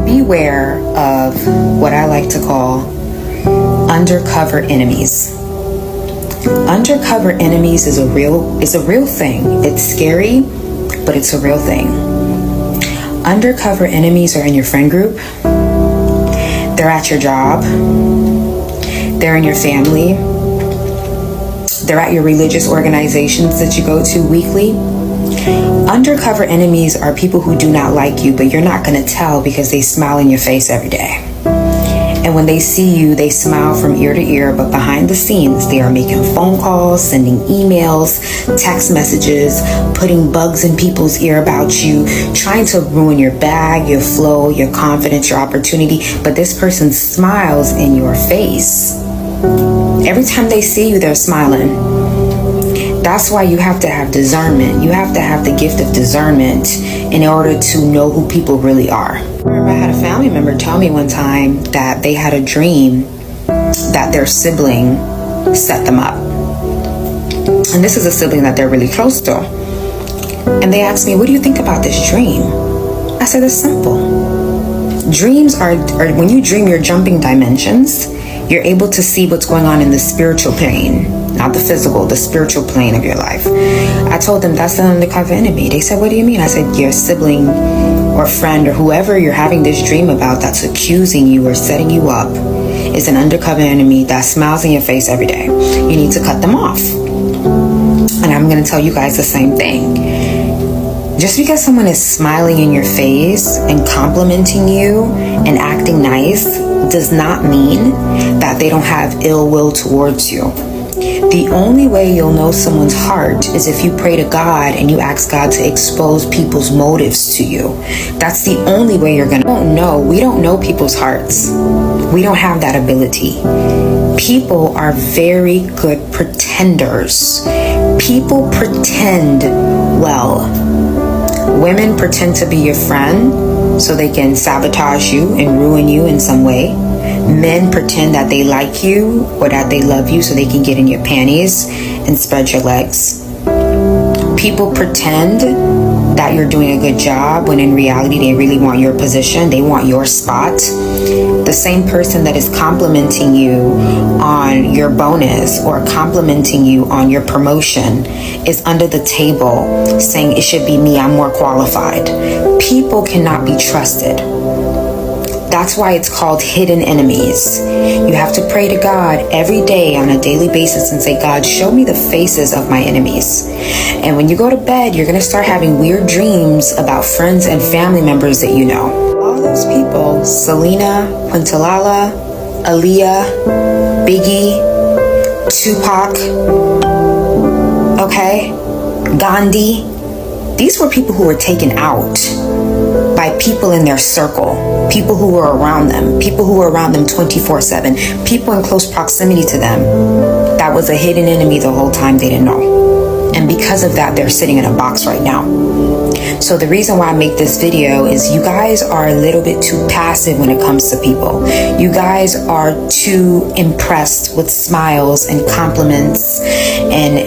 Beware of what I like to call undercover enemies. Undercover enemies is a real thing. It's scary, but it's a real thing. Undercover enemies are in your friend group. They're at your job. They're in your family. They're at your religious organizations that you go to weekly. Undercover enemies are people who do not like you, but you're not going to tell because they smile in your face every day. And when they see you, they smile from ear to ear, but behind the scenes, they are making phone calls, sending emails, text messages, putting bugs in people's ear about you, trying to ruin your bag, your flow, your confidence, your opportunity. But this person smiles in your face. Every time they see you, they're smiling. That's why you have to have discernment. You have to have the gift of discernment in order to know who people really are. I remember I had a family member tell me one time that they had a dream that their sibling set them up. And this is a sibling that they're really close to. And they asked me, what do you think about this dream? I said, it's simple. Dreams are when you dream, you're jumping dimensions. You're able to see what's going on in the spiritual plane. Not the physical, the spiritual plane of your life. I told them that's the undercover enemy. They said, what do you mean? I said, your sibling or friend or whoever you're having this dream about that's accusing you or setting you up is an undercover enemy that smiles in your face every day. You need to cut them off. And I'm going to tell you guys the same thing. Just because someone is smiling in your face and complimenting you and acting nice does not mean that they don't have ill will towards you. The only way you'll know someone's heart is if you pray to God and you ask God to expose people's motives to you. That's the only way you're gonna know. We don't know people's hearts. We don't have that ability. People are very good pretenders. People pretend well. Women pretend to be your friend so they can sabotage you and ruin you in some way. Men pretend that they like you or that they love you so they can get in your panties and spread your legs. People pretend that you're doing a good job when in reality they really want your position. They want your spot. The same person that is complimenting you on your bonus or complimenting you on your promotion is under the table saying it should be me, I'm more qualified. People cannot be trusted. That's why it's called hidden enemies. You have to pray to God every day on a daily basis and say, God, show me the faces of my enemies. And when you go to bed, you're going to start having weird dreams about friends and family members that you know. All those people, Selena, Quintalala, Aaliyah, Biggie, Tupac, okay, Gandhi, these were people who were taken out by people in their circle, people who were around them, people who were around them 24/7, people in close proximity to them. That was a hidden enemy the whole time they didn't know. And because of that, they're sitting in a box right now. So the reason why I make this video is you guys are a little bit too passive when it comes to people. You guys are too impressed with smiles and compliments and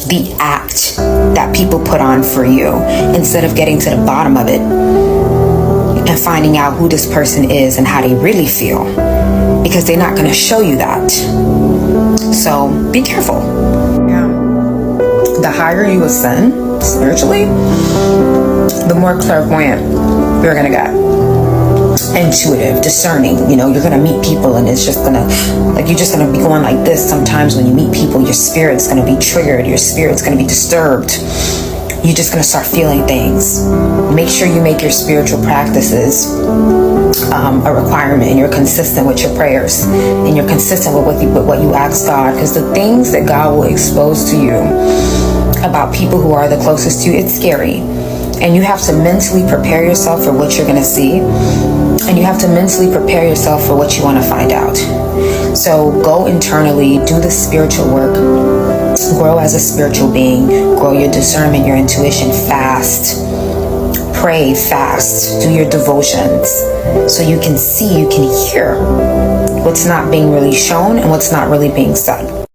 the act that people put on for you instead of getting to the bottom of it and finding out who this person is and how they really feel, because they're not going to show you that. So be careful. Yeah. The higher you ascend spiritually, the more clairvoyant you're going to get. Intuitive, discerning. You know, you're gonna meet people and it's just gonna, like, you're just gonna be going like this. Sometimes when you meet people, your spirit's gonna be triggered, your spirit's gonna be disturbed. You're just gonna start feeling things. Make sure you make your spiritual practices a requirement, and you're consistent with your prayers, and you're consistent with what you ask God, because the things that God will expose to you about people who are the closest to you, it's scary. And you have to mentally prepare yourself for what you're going to see. And you have to mentally prepare yourself for what you want to find out. So go internally, do the spiritual work, grow as a spiritual being, grow your discernment, your intuition, fast, pray, fast, do your devotions so you can see, you can hear what's not being really shown and what's not really being said.